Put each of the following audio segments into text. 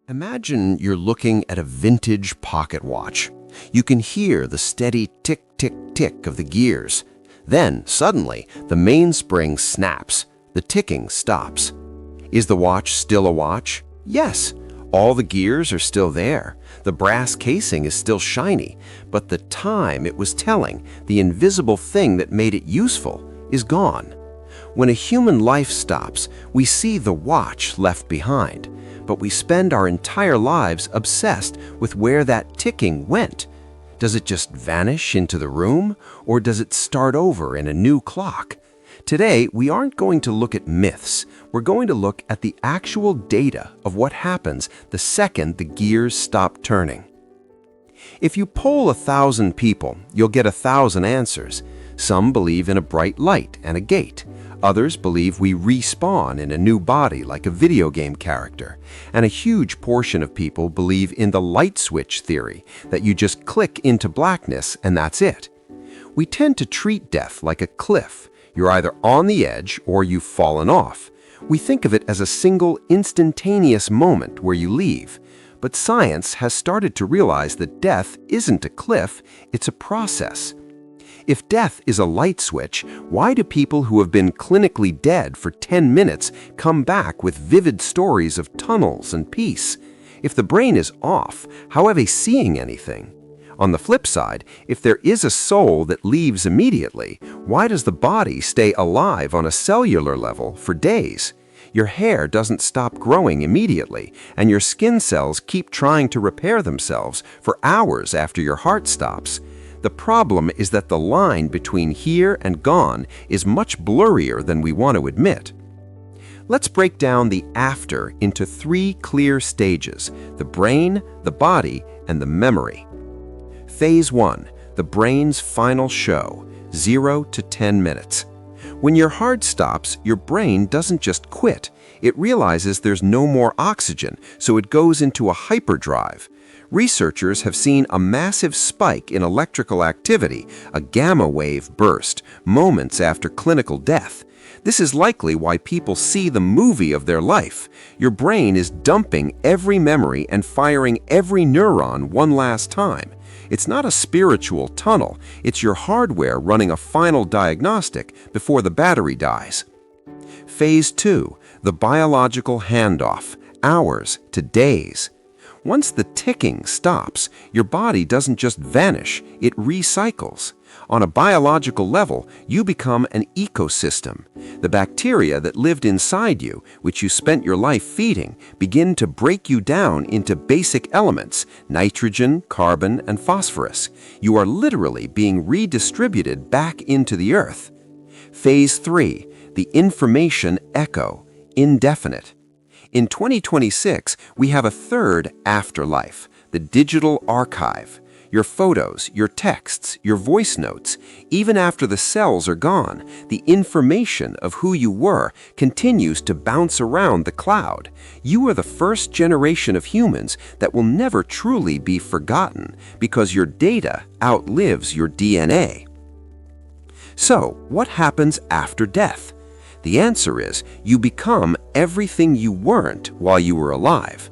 Imagine you're looking at a vintage pocket watch. You can hear the steady tick, tick, tick of the gears. Then, suddenly, the mainspring snaps. The ticking stops. Is the watch still a watch? Yes. All the gears are still there. The brass casing is still shiny. But the time it was telling, the invisible thing that made it useful, is gone. When a human life stops, we see the watch left behind. But we spend our entire lives obsessed with where that ticking went. Does it just vanish into the room, or does it start over in a new clock? Today, we aren't going to look at myths. We're going to look at the actual data of what happens the second the gears stop turning. If you poll 1,000 people, you'll get 1,000 answers. Some believe in a bright light and a gate. Others believe we respawn in a new body like a video game character. And a huge portion of people believe in the light switch theory, that you just click into blackness and that's it. We tend to treat death like a cliff. You're either on the edge or you've fallen off. We think of it as a single instantaneous moment where you leave. But science has started to realize that death isn't a cliff, it's a process. If death is a light switch, why do people who have been clinically dead for 10 minutes come back with vivid stories of tunnels and peace? If the brain is off, how are they seeing anything? On the flip side, if there is a soul that leaves immediately, why does the body stay alive on a cellular level for days? Your hair doesn't stop growing immediately, and your skin cells keep trying to repair themselves for hours after your heart stops. The problem is that the line between here and gone is much blurrier than we want to admit. Let's break down the after into 3 clear stages: the brain, the body, and the memory. Phase 1, the brain's final show, 0 to 10 minutes. When your heart stops, your brain doesn't just quit. It realizes there's no more oxygen, so it goes into a hyperdrive. Researchers have seen a massive spike in electrical activity, a gamma wave burst, moments after clinical death. This is likely why people see the movie of their life. Your brain is dumping every memory and firing every neuron one last time. It's not a spiritual tunnel, it's your hardware running a final diagnostic before the battery dies. Phase 2, the biological handoff, hours to days. Once the ticking stops, your body doesn't just vanish, it recycles. On a biological level, you become an ecosystem. The bacteria that lived inside you, which you spent your life feeding, begin to break you down into basic elements: nitrogen, carbon, and phosphorus. You are literally being redistributed back into the earth. Phase 3, the information echo, indefinite. In 2026, we have a third afterlife, the digital archive. Your photos, your texts, your voice notes, even after the cells are gone, the information of who you were continues to bounce around the cloud. You are the first generation of humans that will never truly be forgotten because your data outlives your DNA. So, what happens after death? The answer is, you become everything you weren't while you were alive.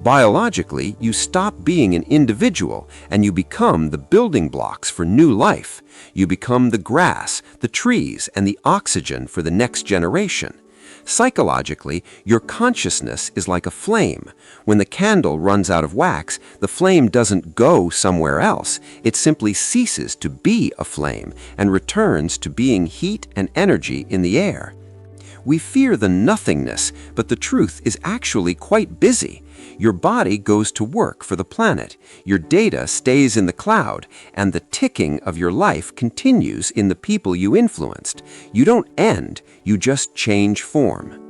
Biologically, you stop being an individual and you become the building blocks for new life. You become the grass, the trees, and the oxygen for the next generation. Psychologically, your consciousness is like a flame. When the candle runs out of wax, the flame doesn't go somewhere else. It simply ceases to be a flame and returns to being heat and energy in the air. We fear the nothingness, but the truth is actually quite busy. Your body goes to work for the planet, your data stays in the cloud, and the ticking of your life continues in the people you influenced. You don't end, you just change form.